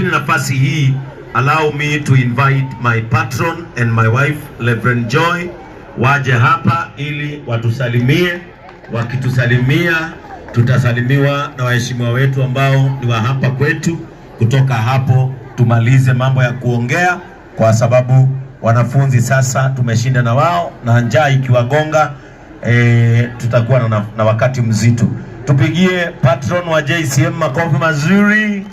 lakini nafasi hii allow me to invite my patron and my wife Reverend Joy waje hapa ili watusalimie. Wakitusalimia tutasalimiwa na waheshimiwa wetu ambao ni wa hapa kwetu. Kutoka hapo tumalize mambo ya kuongea, kwa sababu wanafunzi sasa tumeshinda na wao, na njaa ikiwagonga tutakuwa na wakati mzito. Tupigie patron wa JCM makofi mazuri.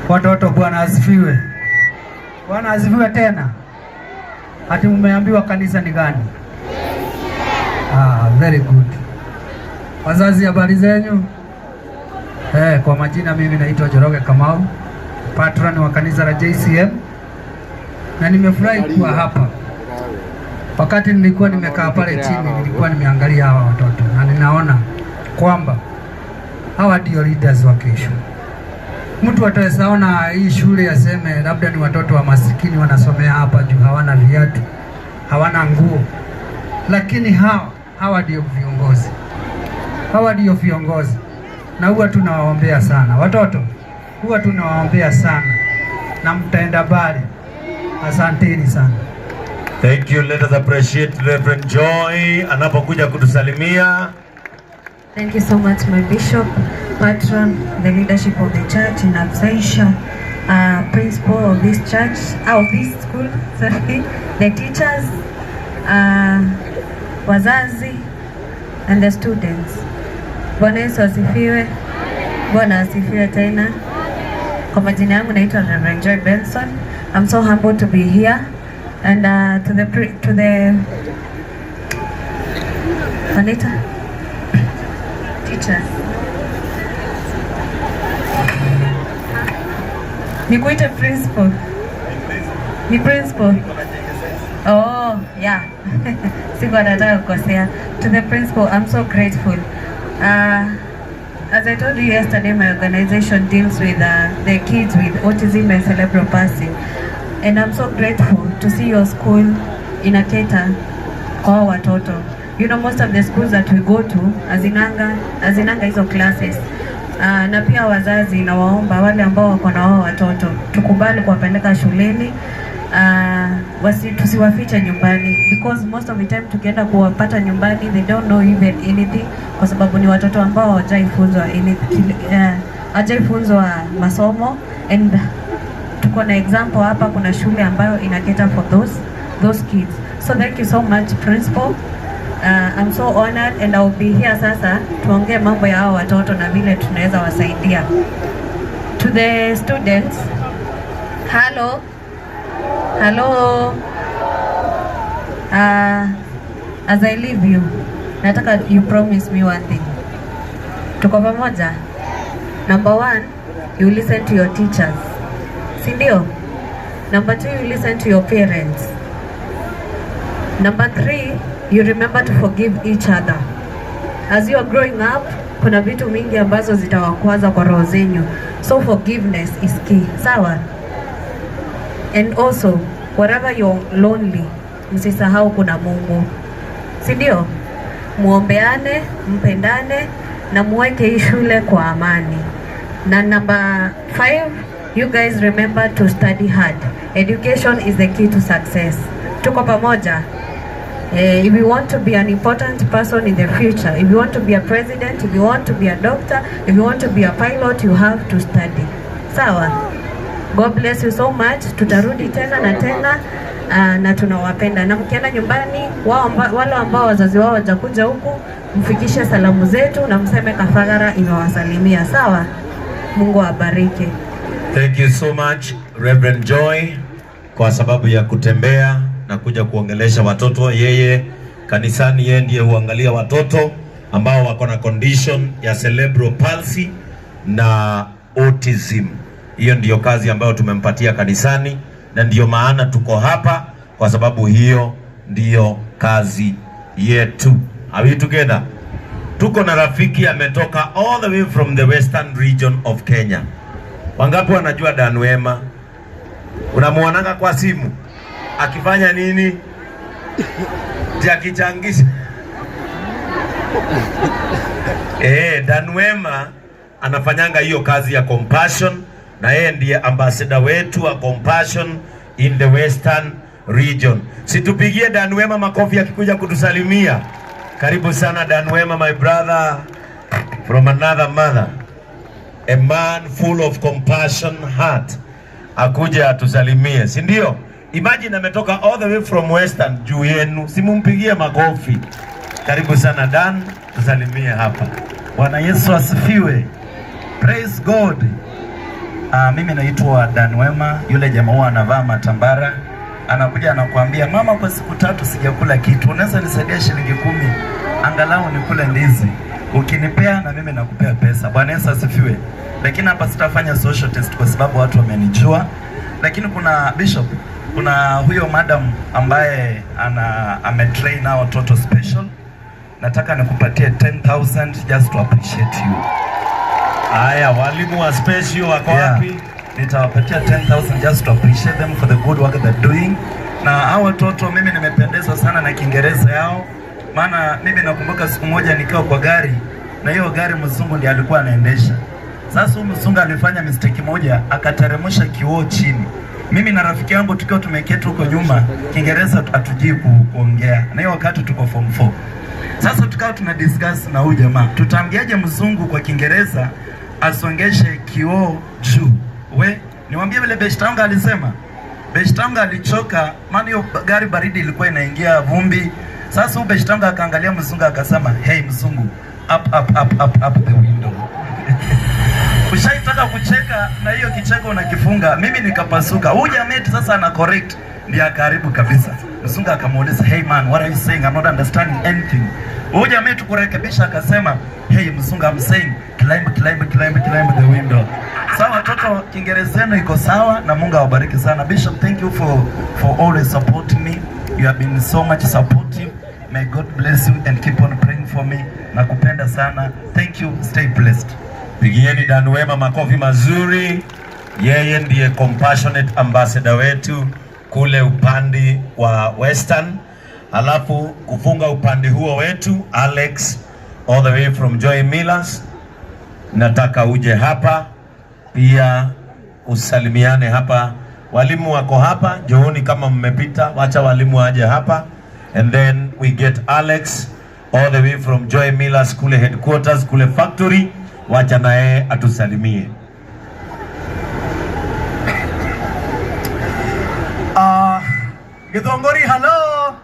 Watoto, Bwana asifiwe. Bwana asifiwe tena. Hati mmeambiwa kanisa ni gani? Very good. Wazazi, habari zenyu? Kwa majina mimi naitwa Njoroge Kamau, patron wa kanisa la JCM, na nimefurahi kuwa hapa. Wakati nilikuwa nimekaa pale chini, nilikuwa nimeangalia hawa watoto na ninaona kwamba hawa ndio leaders wa kesho. Mtu atawezaona hii shule aseme labda ni watoto wa masikini wanasomea hapa juu hawana viatu, hawana nguo, lakini hawa ndio viongozi. Hawa ndio viongozi, na huwa tunawaombea sana watoto, huwa tunawaombea sana, na mtaenda mbali. Asanteni sana. Thank you. Let us appreciate Reverend Joy anapokuja kutusalimia. Thank you so much, my bishop, patron, the leadership of the church in absentia, principal of this church, of this school, sorry, the teachers, wazazi, and the students. Bwana Yesu asifiwe. Bwana asifiwe tena. Kwa majina yangu naitwa Reverend Joy Benson. I'm so humbled to be here, and to the Anita teachers. Nikuite principal. Ni principal. Oh, yeah. Sikuwa nataka kukosea. To the principal, I'm so grateful. As I told you yesterday, my organization deals with the kids with autism and cerebral palsy. And I'm so grateful to see your school in a cater kwa watoto. You know, most of the schools that we go to azinanga hizo classes. Na pia wazazi na waomba wale ambao wako na wao watoto tukubali kuwapeleka shuleni, tusiwafiche nyumbani, because most of the time tukienda kuwapata nyumbani they don't know even anything, kwa sababu ni watoto ambao hawajaifunzwa masomo. And tuko na example hapa, kuna shule ambayo ina cater for those kids. So thank you so much, principal. I'm so honored, and I'll be here sasa tuongee mambo ya hao watoto na vile tunaweza wasaidia. To the students, hello. As I leave you, nataka you promise me one thing. Tuko pamoja? Number 1, you listen to your teachers. Si ndio? Number 2, you listen to your parents. Number 3, you remember to forgive each other. As you are growing up, kuna vitu mingi ambazo zitawakwaza kwa roho zenyu. So forgiveness is key. Sawa? And also, wherever you're lonely, msisahau kuna Mungu. Si ndio? Muombeane, mpendane, na muweke hii shule kwa amani. Na number 5, you guys remember to study hard. Education is the key to success. Tuko pamoja? If you want to be an important person in the future, if you want to be a president, if you want to be a doctor, if you want to be a pilot, you have to study. Sawa? God bless you so much. Tutarudi tena na tena, na tunawapenda. Na mkienda nyumbani, wale ambao wazazi wao wajakuja huku, mfikishe salamu zetu na mseme Kafagara imewasalimia. Sawa? Mungu abariki. Thank you so much, Reverend Joy, kwa sababu ya kutembea na kuja kuongelesha watoto. Yeye kanisani, yeye ndiye huangalia watoto ambao wako na condition ya cerebral palsy na autism. Hiyo ndiyo kazi ambayo tumempatia kanisani, na ndiyo maana tuko hapa, kwa sababu hiyo ndiyo kazi yetu. Are we together? Tuko na rafiki ametoka all the way from the western region of Kenya. Wangapi wanajua Dan Wema? Unamuonanga kwa simu akifanya nini? Akichangisha. Dan Wema anafanyanga hiyo kazi ya compassion, na yeye ndiye ambassador wetu wa compassion in the Western region. Situpigie Dan Wema makofi akikuja kutusalimia. Karibu sana Dan Wema, my brother from another mother, a man full of compassion heart, akuje atusalimie, si ndio? Imagine ametoka all the way from Western juu yenu, simumpigie makofi. Karibu sana Dan, tusalimie hapa. Bwana Yesu asifiwe. Praise God. Mimi naitwa Dan Wema, yule jamaa anavaa matambara. Anakuja anakuambia, mama, kwa siku 3 sijakula kitu, unaweza nisaidia shilingi 10 angalau nikule ndizi. Ukinipea na mimi nakupea pesa. Bwana Yesu asifiwe. Lakini hapa sitafanya social test kwa sababu watu wamenijua. Lakini kuna bishop, kuna huyo madam ambaye ametrain na watoto special. Nataka nikupatie 10,000 just to appreciate you. Haya, walimu wa special wako wapi? Nitawapatia 10,000 just to appreciate them for the good work they're doing. Na hao watoto mimi nimependezwa sana na Kiingereza yao. Maana mimi nakumbuka siku moja nikiwa kwa gari, na hiyo gari mzungu ndiye alikuwa anaendesha. Sasa huyu mzungu alifanya mistake moja, akateremsha kioo chini. Mimi na rafiki yangu tukiwa tumeketi huko nyuma, Kiingereza hatujui kuongea. Na hiyo wakati tuko form 4. Sasa tukawa tuna discuss na huyu jamaa, tutaambiaje mzungu kwa Kiingereza asongeshe kioo juu. Niwaambie vile Beshtanga alisema. Beshtanga alichoka, maana hiyo gari baridi ilikuwa inaingia vumbi. Sasa huyu Beshtanga akaangalia mzungu akasema, hey mzungu, up the window. Ushaitaka kucheka na hiyo kicheko unakifunga. Mimi nikapasuka. Huyu jamaa sasa ana correct, ndiye karibu kabisa. Mzungu akamuuliza, hey man, what are you saying? I'm not understanding anything. Huyu jamaa tukurekebisha akasema, hey mzungu, I'm saying climb the window. Sawa watoto, Kiingereza yenu iko sawa na Mungu awabariki sana. Bishop, thank you for always supporting me. You have been so much supportive. May God bless you and keep on praying for me. Nakupenda sana. Thank you. Stay blessed. Pigieni Dan Wema makofi mazuri. Yeye ndiye compassionate ambassador wetu kule upande wa Western. Alafu kufunga upande huo wetu Alex all the way from Joy Millers. Nataka uje hapa pia usalimiane hapa. Walimu wako hapa, jooni kama mmepita, wacha walimu waje hapa. And then we get Alex all the way from Joy Millers kule headquarters, kule factory. Wacha naye atusalimie. Githongori hello.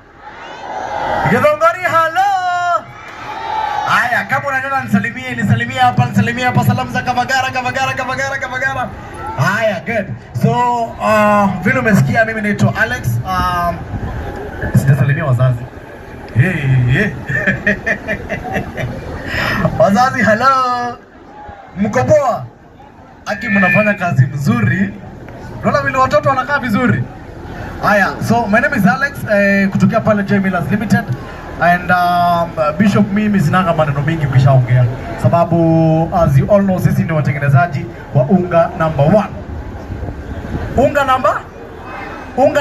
Githongori hello. Haya, kama unaniona nisalimie hapa, salamu za Kavagara. Haya, good. So, vile umesikia mimi naitwa Alex. Sitasalimia wazazi. Hey. Wazazi hello. Mko poa? Aki mnafanya kazi mzuri. Unaona vile watoto wanakaa vizuri. Haya, so my name is Alex kutokea pale Joy Millers Limited. And Bishop, mimi sinanga maneno mingi kishaongea, sababu as you all know sisi ni watengenezaji wa unga number 1. Unga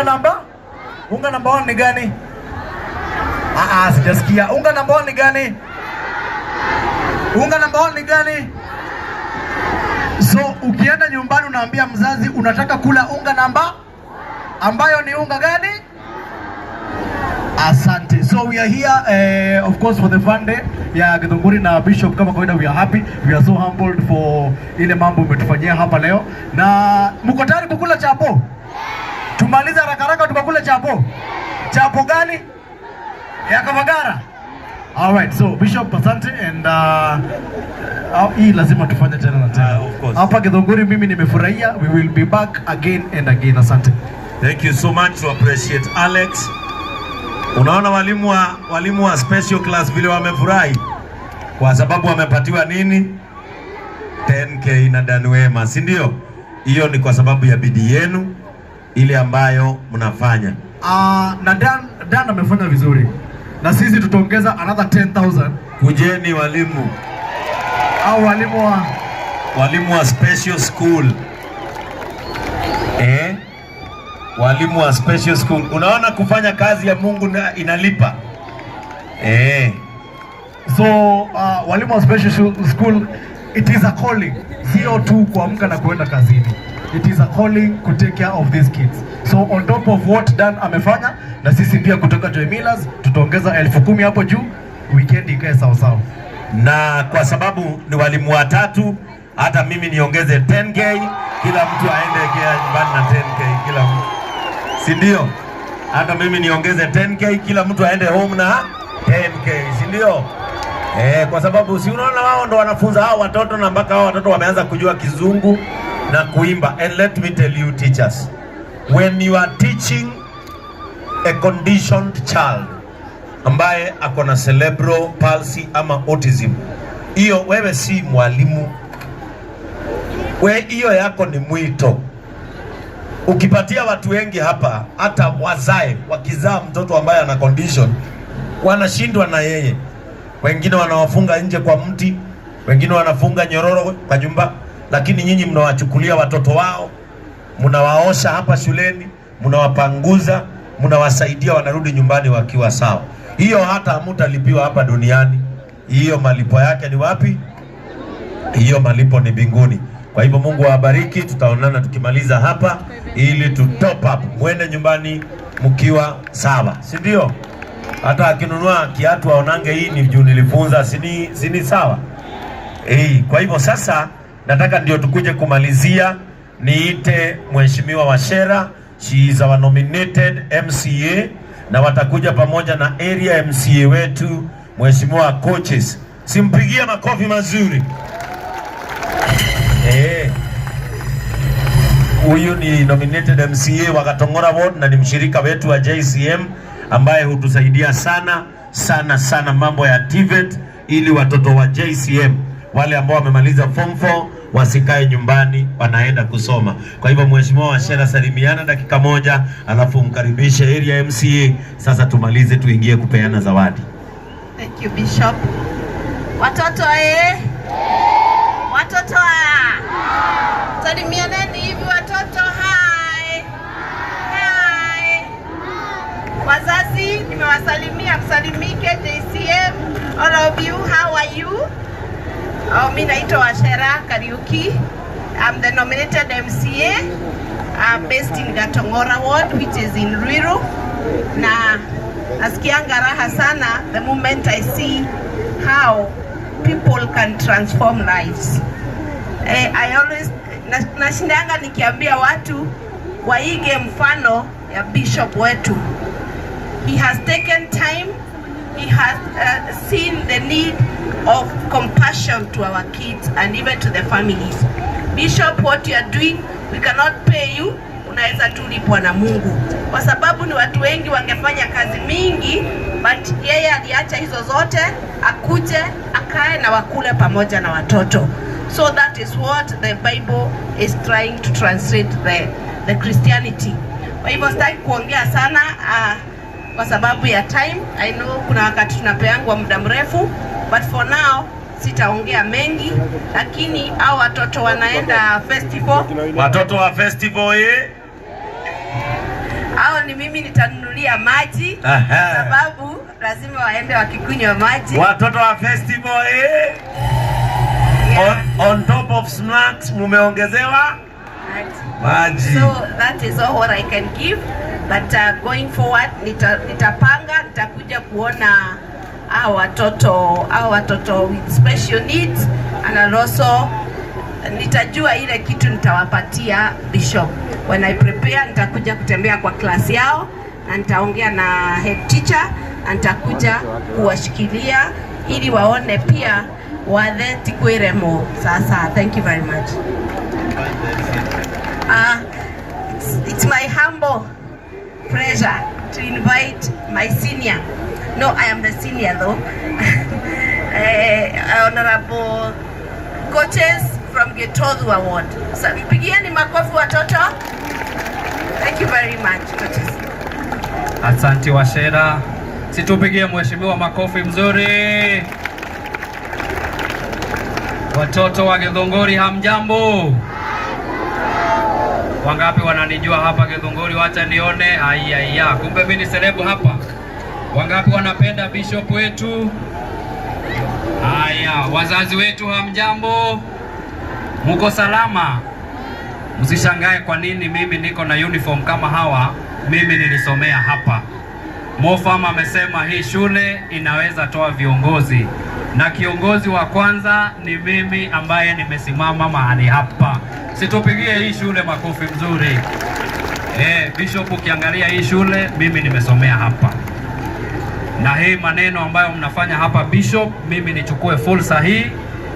number 1 ni gani? Sijasikia. Unga number 1 ni gani? Unga number 1 ni gani? So ukienda nyumbani unaambia mzazi unataka kula unga namba ambayo ni unga gani? Asante. So we are here of course for the fun day ya Githunguri na Bishop. Kama kawaida, we are happy, we are so humbled for ile mambo umetufanyia hapa leo. Na mko tayari kukula chapo? Tumalize haraka tukakula chapo. Chapo gani? Ya Kavagara. Alright, so Bishop, asante. And hii lazima tufanye tena na tena. Of course. Hapa Githunguri mimi nimefurahia. We will be back again and again. Asante. Thank you so much to appreciate Alex. Unaona walimu wa special class vile wamefurahi kwa sababu wamepatiwa nini? 10K na Dan Wema, si ndio? Hiyo ni kwa sababu ya bidii yenu ile ambayo mnafanya. Na Dan amefanya vizuri. Na sisi tutaongeza another 10,000. Kujeni walimu. Au walimu wa special school. Walimu wa special school. Unaona kufanya kazi ya Mungu inalipa. So walimu wa special school it is a calling, sio tu kuamka na kuenda kazini. It is a calling to take care of these kids. So on top of what Dan amefanya, na sisi pia kutoka Joy Millers tutaongeza 10,000 hapo juu, weekend ikae sawa sawa. Na kwa sababu ni walimu watatu, hata mimi niongeze 10k, kila mtu aende nyumbani na 10k kila mtu, si ndio? Hata mimi niongeze 10k, kila mtu aende home na 10k, si ndio? Kwa sababu si unaona wao ndo wanafunza hao watoto, na mpaka hao watoto wameanza kujua kizungu na kuimba. And let me tell you teachers, when you are teaching a conditioned child ambaye ako na cerebral palsy ama autism, hiyo wewe si mwalimu, hiyo yako ni mwito. Ukipatia watu wengi hapa, hata wazae wakizaa mtoto ambaye ana condition, wanashindwa na yeye. Wengine wanawafunga nje kwa mti, wengine wanafunga nyororo kwa nyumba, lakini nyinyi mnawachukulia watoto wao, mnawaosha hapa shuleni, mnawapanguza, mnawasaidia, wanarudi nyumbani wakiwa sawa. Hiyo hata hamtalipiwa hapa duniani. Hiyo malipo yake ni wapi? Hiyo malipo ni mbinguni. Kwa hivyo Mungu awabariki, tutaonana tukimaliza hapa ili tu top up, mwende nyumbani mkiwa sawa, si ndio? Hata akinunua kiatu aonange hii ni juu nilifunza, sini sawa? Kwa hivyo sasa nataka ndio tukuje kumalizia, niite Mheshimiwa Wachera, she is our nominated MCA, na watakuja pamoja na area MCA wetu Mheshimiwa Coaches. Simpigie makofi mazuri. Huyu ni nominated MCA wa Gatongora Ward na ni mshirika wetu wa JCM ambaye hutusaidia sana mambo ya TVET, ili watoto wa JCM wale ambao wamemaliza form 4 wasikae nyumbani, wanaenda kusoma. Kwa hivyo Mheshimiwa Wachera, salimiana dakika moja, alafu mkaribishe area MCA. Sasa tumalize tuingie kupeana zawadi. Thank you Bishop. Watoto watoto salimianeni hivi watoto. Hi. Wazazi nimewasalimia, msalimike JCM. All of you, how are you? Mimi naitwa Wachera Kariuki. I'm the nominated MCA. I'm based in Gatongora Ward, which is in Ruiru. Na nasikianga raha sana the moment I see how people can transform lives. I always nashindanga nikiambia watu waige mfano ya Bishop wetu. He has taken time, he has seen the need of compassion to our kids and even to the families. Bishop, what you are doing, we cannot pay you, unaweza tulipwa na Mungu, kwa sababu ni watu wengi wangefanya kazi mingi, but yeye aliacha hizo zote akuje akae na wakule pamoja na watoto. So that is what the Bible is trying to translate the Christianity. Kwa hivyo sitaki kuongea sana kwa sababu ya time. I know kuna wakati tunapeangwa muda mrefu, but for now sitaongea mengi, lakini hao watoto wanaenda festival. Watoto wa festival hao ni mimi nitanunulia maji, sababu lazima waende wakikunywa maji. Watoto wa festival on top of snacks mumeongezewa maji. So that is all what I can give, but going forward nitapanga, nitakuja kuona hao watoto with special needs, and also nitajua ile kitu nitawapatia Bishop. When I prepare, nitakuja kutembea kwa klasi yao na nitaongea na head teacher, na nitakuja kuwashikilia ili waone pia watheti kwiremo. Sasa thank you very much. It's my humble pleasure to invite my senior. No, I am the senior though. Honorable Coaches from Getodhu Award. So, mpigieni makofi watoto. Thank you very much, coaches. Asante Wachera. Situpigie mheshimiwa makofi mzuri. Watoto wa Githunguri hamjambo? Wangapi wananijua hapa Githunguri? Wacha nione. Haya, kumbe mimi ni selebu hapa. Wangapi wanapenda Bishop wetu? Haya, wazazi wetu hamjambo? Muko salama? Msishangae kwa nini mimi niko na uniform kama hawa. Mimi nilisomea hapa. Mofam amesema hii shule inaweza toa viongozi, na kiongozi wa kwanza ni mimi ambaye nimesimama mahali hapa. Situpigie hii shule makofi mzuri. Bishop, ukiangalia hii shule mimi nimesomea hapa, na hii maneno ambayo mnafanya hapa Bishop, mimi nichukue fursa hii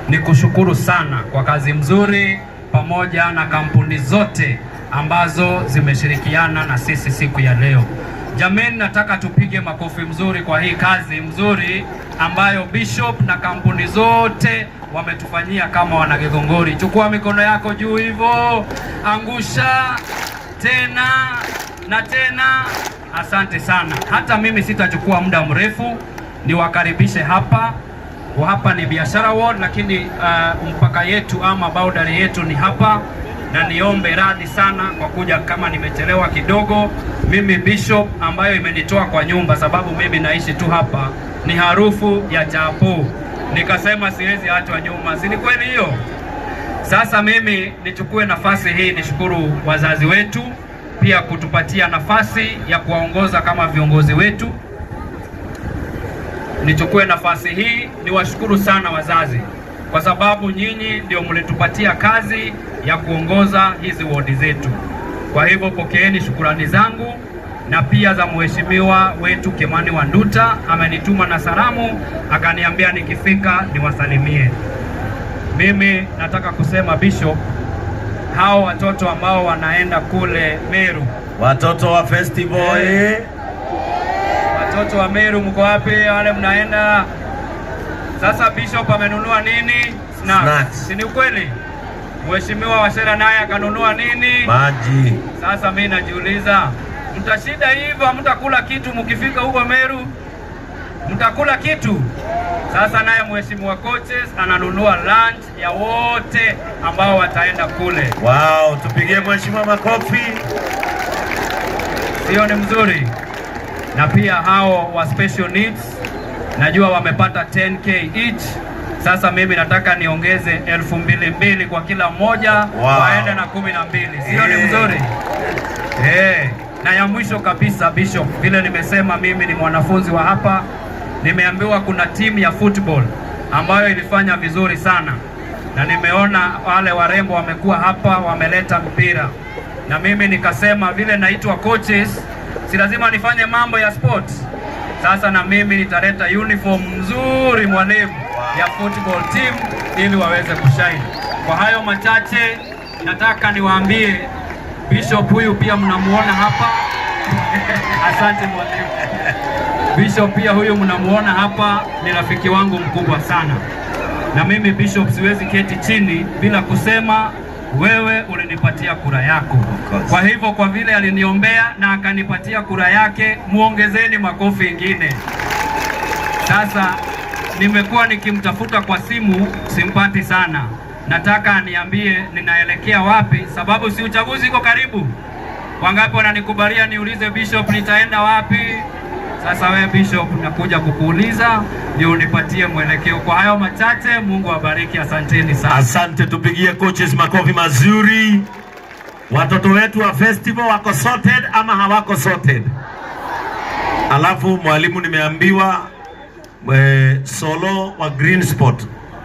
nikushukuru sana kwa kazi mzuri, pamoja na kampuni zote ambazo zimeshirikiana na sisi siku ya leo. Jameni, nataka tupige makofi mzuri kwa hii kazi mzuri ambayo Bishop na kampuni zote wametufanyia kama wana Githunguri. Chukua mikono yako juu hivyo, angusha tena na tena. Asante sana. Hata mimi sitachukua muda mrefu, niwakaribishe hapa. Hapa ni biashara ward, lakini mpaka yetu ama boundary yetu ni hapa, na niombe radhi sana kwa kuja kama nimechelewa kidogo. Mimi Bishop ambayo imenitoa kwa nyumba, sababu mimi naishi tu hapa, ni harufu ya chapo, nikasema siwezi achwa nyuma. Si ni kweli hiyo? Sasa mimi nichukue nafasi hii nishukuru wazazi wetu pia kutupatia nafasi ya kuwaongoza kama viongozi wetu. Nichukue nafasi hii niwashukuru sana wazazi, kwa sababu nyinyi ndio mlitupatia kazi ya kuongoza hizi wodi zetu. Kwa hivyo pokeeni shukurani zangu na pia za mheshimiwa wetu Kimani Wanduta. Amenituma na salamu, akaniambia nikifika niwasalimie. Mimi nataka kusema Bishop, hao watoto ambao wanaenda kule Meru, watoto wa festival, watoto wa Meru mko wapi? Wale mnaenda sasa. Bishop amenunua nini? Snacks. Si ni ukweli? Mheshimiwa Wachera naye akanunua nini? Maji. Sasa mimi najiuliza, mtashida hivyo, hamtakula kitu mkifika huko Meru? Mtakula kitu? Sasa naye Mheshimiwa Coaches ananunua lunch ya wote ambao wataenda kule. Wow, tupigie mheshimiwa makofi. Sio ni mzuri? Na pia hao wa special needs najua wamepata 10K each. Sasa mimi nataka niongeze 2,200 kwa kila mmoja. Wow. Waende na 12. Sio ni mzuri? Na ya mwisho kabisa Bishop, vile nimesema mimi ni mwanafunzi wa hapa, nimeambiwa kuna timu ya football ambayo ilifanya vizuri sana, na nimeona wale warembo wamekuwa hapa wameleta mpira, na mimi nikasema vile naitwa coaches, si lazima nifanye mambo ya sports. Sasa na mimi nitaleta uniform nzuri mwalimu ya football team ili waweze kushine. Kwa hayo machache nataka niwaambie Bishop huyu pia mnamuona hapa. Asante mwalimu. Bishop pia huyu mnamuona hapa ni rafiki wangu mkubwa sana, na mimi Bishop siwezi keti chini bila kusema wewe ulinipatia kura yako. Kwa hivyo kwa vile aliniombea na akanipatia kura yake, muongezeni makofi ingine. Sasa nimekuwa nikimtafuta kwa simu, simpati sana. Nataka aniambie ninaelekea wapi, sababu si uchaguzi uko karibu. Wangapi wananikubalia niulize Bishop nitaenda wapi? Sasa wewe Bishop nakuja kukuuliza ndio unipatie mwelekeo. Kwa hayo machache, Mungu awabariki, asanteni sana. Asante, tupigie coaches makofi mazuri. Watoto wetu wa festival wako sorted ama hawako sorted? Alafu mwalimu nimeambiwa solo wa Green Spot